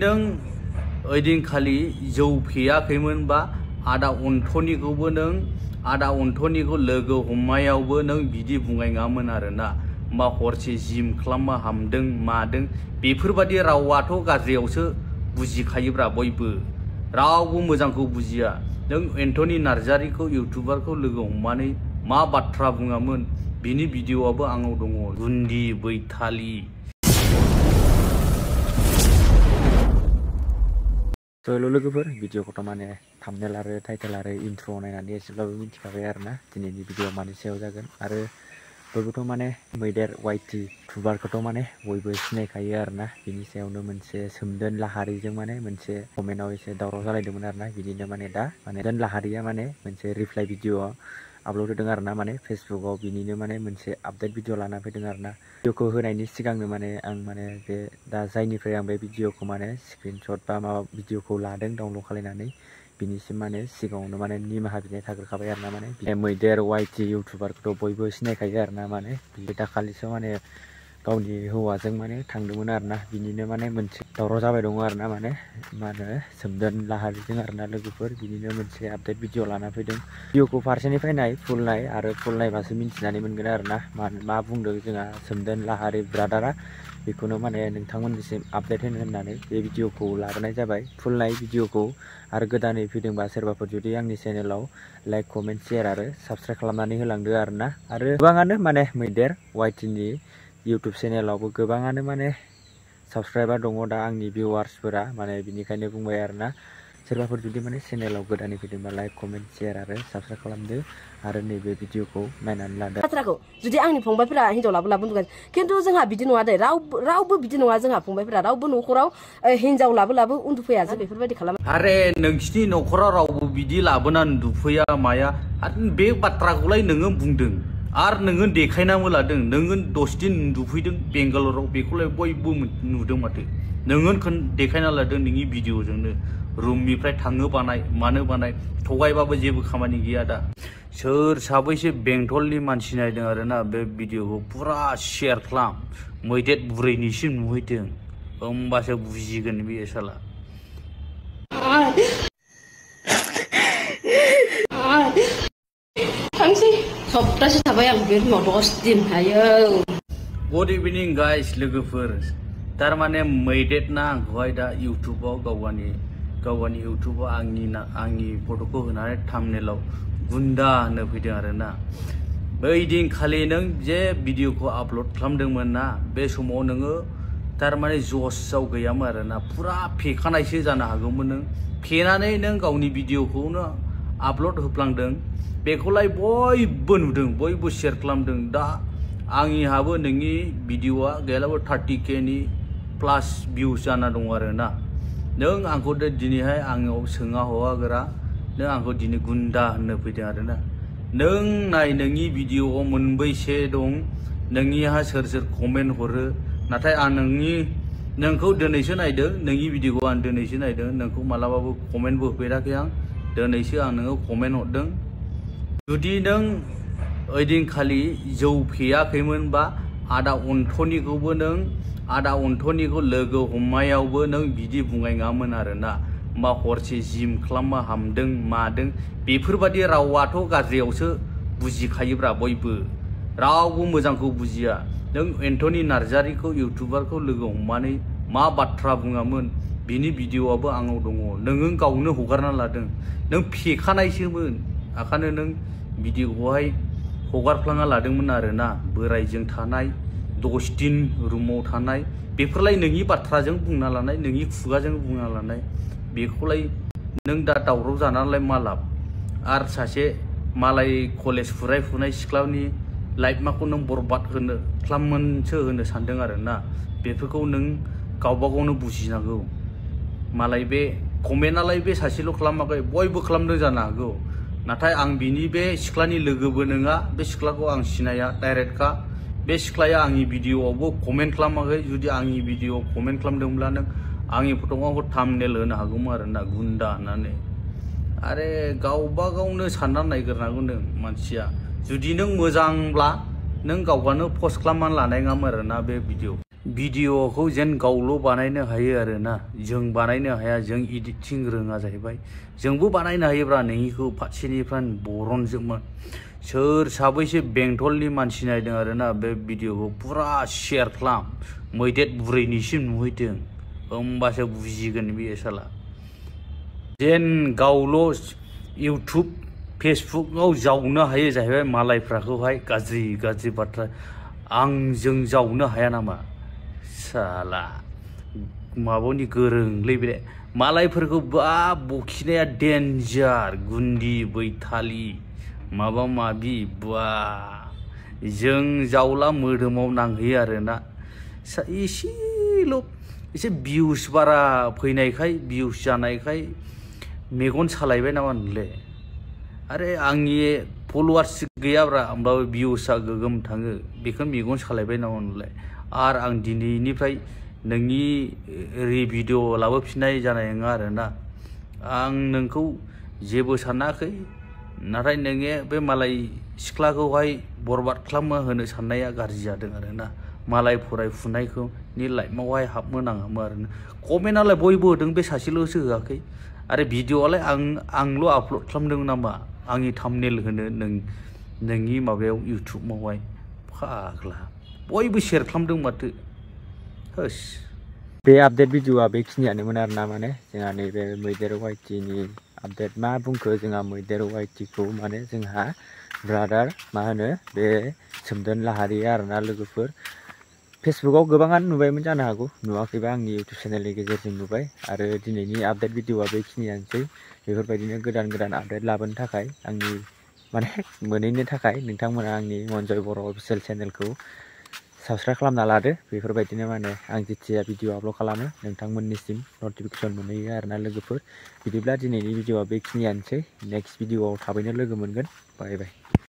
नों ओइदिनखालि जौ फेयाखैमोनबा आदा अन्थनिखौबो नों आदा अन्थनिखौ लोगो हमनायावबो नों बिदि बुंनाङामोन आरोना मा हरसे जिम खालामना हामदों मादों बेफोरबादि रावाथ' गाज्रियावसो बुजिखायोब्रा बयबो रावबो मोजांखौ बुजिया नों एन्थनी नार्जारीखौ इउटुबारखौ लोगो हमनानै मा बाथ्रा बुङामोन बिनि भिडिअआबो आंनाव दङ गुन्दी बैथालि हेलो लोगोफोर भिडिअखौथ' माने थाम्बनेल आरो टाइटेल आरो इन्ट्र नायनानै एसेब्लाबो मिथिखाबाय आरोना दिनैनि भिडिअ मानि सायाव जागोन आरो बयबोथ' माने मैदेर वाइटि इउटुबारखौथ' माने बयबो सिनायखायो आरोना बिनि सायावनो मोनसे सोमदोन लाहारीजों माने मोनसे कमेन्टआव एसे दावराव जालायदोंमोन आरोना बिदिनो माने दा माने सोमदोन लाहारीया माने मोनसे रिप्लाइ भिडिअ आपलोड होदों आरोना माने फेसबुकआव बिनिनो माने मोनसे आपडेट भिडिअ लाना फैदों आरोना भिडिअखौ होनायनि सिगांनो माने आं माने बे दा जायनिफ्राय आं बे भिडिअखौ माने स्क्रिनशट बा माबा भिडिअखौ लादों डाउनलड खालामनानै बिनिसिम माने सिगाङावनो माने निमाहा बिनाय थाग्रोखाबाय आरोना माने मैदेर वाइटि इउटुबारखौथ' बयबो सिनायखायो आरोना माने बे दाखालिसो माने गावनि हौवाजों माने थांदोंमोन आरोना बिनिनो माने मोनसे दावराव जाबाय दङ आरोना माने मा होनो सोमदोन लाहारीजों आरोना लोगोफोर बिनिनो मोनसे आपडेट भिडिअ लाना फैदों भिडिअखौ फारसेनिफ्राय नाय फुल नाय आरो फुल नायबासो मिथिनानै मोनगोन आरोना मा बुंदों जोंहा सोमदोन लाहारी ब्रादारा बेखौनो माने नोंथांमोननिसिम आपडेट होननानै बे भिडिअखौ लाबोनाय जाबाय फुल नाय भिडिअखौ आरो गोदानै फैदोंबा सोरबाफोर जुदि आंनि चेनेलाव लाइक कमेन्ट शेयार आरो साबस्क्राइब खालामनानै होलांदो आरोना आरो गोबाङानो माने मैदेर वाइटिनि इउटुब चेनेलावबो गोबाङानो माने साबस्क्राइबार दङ दा आंनि भिउवार्सफोरा माने बिनिखायनो बुंबाय आरोना सोरबाफोर जुदि माने चेनेलाव गोदानै फैदोंबा लाइक कमेन्ट शेयार आरो साबस्क्राइब खालामदो आरो नैबे भिडिअखौ नायनानै लादो बाथ्राखौ जुदि आंनि फंबायफोरा हिनजाव लाबो नुगोन खिन्थु जोंहा बिदि नङा दे रावबो बिदि नङा जोंहा फंबायफोरा रावबो न'खराव हिनजाव लाबो उन्दुफैया जों बेफोरबायदि खालामो आरे नोंसिनि न'खराव रावबो बिदि लाबोनानै उन्दुफैया माया आरो बे बाथ्राखौलाय नोङो बुंदों आरो नोङो देखायनाबो लादों नोङो 10 दिन उन्दुफैदों बेंगालराव बेखौलाय बयबो नुदों माथो नोङो देखायना लादों नोंनि भिडिअजोंनो रुमनिफ्राय थांनो बानाय मानो बानाय थगायबाबो जेबो खामानि गैया दा सोर साबैसे बेंटलनि मानसि नायदों आरोना बे भिडिअखौ पुरा शेयार खालाम मैदेर बुरैनिसिम नुहैदों होमबासो बुजिगोन बे साला सप्तासे थाबाय आं बे रुमाव 10 दिन थायो गुड इभिनिं गाइस लोगोफोर तारमाने मैदेरना आंखौहाय दा इउटुबाव गावगानि इउटुबाव आंनि फट'खौ होनानै थाम्बनेलाव गुन्दा होननो फैदों आरोना बै दिनखालि नों जे भिडिअखौ आपल'ड खालामदोंमोन ना बे समाव नोङो तारमाने जसआव गैयामोन आरोना पुरा फेखानायसो जानो हागौमोन नों फेनानै नों गावनि भिडिअखौनो आपल'ड होफ्लांदों बेखौलाय बयबो नुदों बयबो शेयार खालामदों दा आंनिहाबो नोंनि भिडिअआ गैयालाबो 30K नि प्लास भिउस जाना दं आरोना नों आंखौ दिनैहाय आंनाव सोङा हवागोरा नों आंखौ दिनै गुन्दा होननो फैदों आरोना नों नाय नोंनि भिडिअआव मोनबैसे दं नोंनिहा सोर कमेन्ट हरो नाथाय आं नोंखौ दिनैसो नायदों नोंनि भिडिअखौ आं दिनैसो नायदों नोंखौ मालाबाबो कमेन्टबो होफेराखै आं दिनैसो आं नोङो कमेन्ट हरदों जुदि नों ओइदिनखालि जौ फेयाखैमोनबा आदा अन्थनिखौ लोगो हमनायावबो नों बिदि बुंनाङामोन आरोना मा हरसे जिम खालामना हामदों मादों बेफोरबादि रावाथ' गाज्रियावसो बुजिखायोब्रा बयबो रावबो मोजांखौ बुजिया नों एन्थनी नार्जारीखौ इउटुबारखौ लोगो हमनानै मा बाथ्रा बुङामोन बिनि भिडिअआबो आंनाव दङ नोङो गावनो हगारना लादों नों फेखानायसोमोन आखानो नों भिडिअखौहाय हगारफ्लांना लादोंमोन आरोना बोरायजों थानाय 10 दिन रुमाव थानाय बेफोरलाय नोंनि बाथ्राजों बुंना लानाय नोंनि खुगाजों बुंना लानाय बेखौलाय नों दा दावराव जानानैलाय मा लाब आरो सासे मालाय कलेज फरायफुनाय सिख्लानि लाइफमाखौ नों बरबाद होनो सानदों आरोना बेफोरखौ नों गावबा गावनो बुजिनांगौ मालाय बे कमेन्टआलाय बे सासेल' खालामाखै बयबो खालामदों जानो हागौ नाथाय आं बिनि बे सिख्लानि लोगोबो नङा बे सिख्लाखौ आं सिनाया डाइरेक्टखा बे सिख्लाया आंनि भिडिअआवबो कमेन्ट खालामाखै जुदि आंनि भिडिअआव कमेन्ट खालामदोंब्ला नों आंनि फट'खौ थाम्बनेल होनो हागौमोन आरोना गुन्दा होननानै आरे गावबा गावनो सानना नायग्रोनांगौ नों मानसिया जुदि नों मोजांब्ला नों गावगानो पस्ट खालामनानै लानाङामोन आरोना बे भिडिअ भिडिअखौ जेन गावल' बानायनो हायो आरोना जों बानायनो हाया जों एडिटिं रोङा जाहैबाय जोंबो बानायनो हायोब्रा नोंनिखौ फारसेनिफ्राय बरनजोबमोन सोर साबैसे बेंटलनि मानसि नायदों आरोना बे भिडिअखौ पुरा शेयार खालाम मैदेर बुरैनिसिम नुहैथों होमबासो बुजिगोन बे साला जेन गावल' इउटुब फेसबुकआव जावनो हायो जाहैबाय मालायफ्राखौहाय गाज्रि गाज्रि बाथ्रा आंजों जावनो हाया नामा साला माबानि गोरोंलै बे मालायफोरखौ बा बखिनाया डेन्जार गुन्दि बैथालि माबा माबि बा जों जावला मोदोमाव नांहैयो आरोना एसे भिउस बारा फैनायखाय भिउस जानायखाय मेगन सालायबाय नामा नोंलाय आरे आंनि फलोवार्स गैयाब्रा होमबाबो भिउसआ गोगोम थाङो बेखौ मेगन सालायबाय नामा नोंलाय आरो आं दिनैनिफ्राय नोंनि भिडिअ लाबोफिननाय जानाय नङा आरोना आं नोंखौ जेबो सानाखै नाथाय नोङो बे मालाय सिख्लाखौहाय बरबाद खालामनो होनो साननाया गाज्रि जादों आरोना मालाय फरायफुनायखौ नि लाइफआवहाय हाबनो नाङामोन आरोना कमेन्टआलाय बयबो होदों बे सासेल'सो होआखै आरो भिडिअआलाय आंल' आपल'ड खालामदों नामा आंनि थाम्बनेल होनो नोंनि माबायाव इउटुबावहाय फाग्ला बयबो शेयार खालामदों माथो होस बे आपडेट भिडिअआ बेखिनियानोमोन आरोना माने जोंहा नैबे मैदेर वाइटिनि आपडेट मा बुंखो जोंहा मैदेर वाइटिखौ माने जोंहा ब्रादार मा होनो बे सोमदोन लाहारिया आरोना लोगोफोर फेसबुकआव गोबाङानो नुबायमोन जानो हागौ नुवाखैबा आंनि इउटुब चेनेलनि गेजेरजों नुबाय आरो दिनैनि आपडेट भिडिअआ बेखिनियानोसै बेफोरबायदिनो गोदान गोदान आपडेट लाबोनो थाखाय आंनि माने मोनहैनो थाखाय नोंथांमोना आंनि मनजय बर' अफिसियेल चेनेलखौ साबस्क्राइब खालामना लादो बेफोरबायदिनो माने आं जेथिया भिडिअ आपल'ड खालामो नोंथांमोननिसिम नटिफिकेसन मोनहैयो आरोना लोगोफोर बिदिब्ला दिनैनि भिडिअआ बेखिनियानोसै नेक्स्ट भिडिअआव थाबैनो लोगो मोनगोन बाय बाय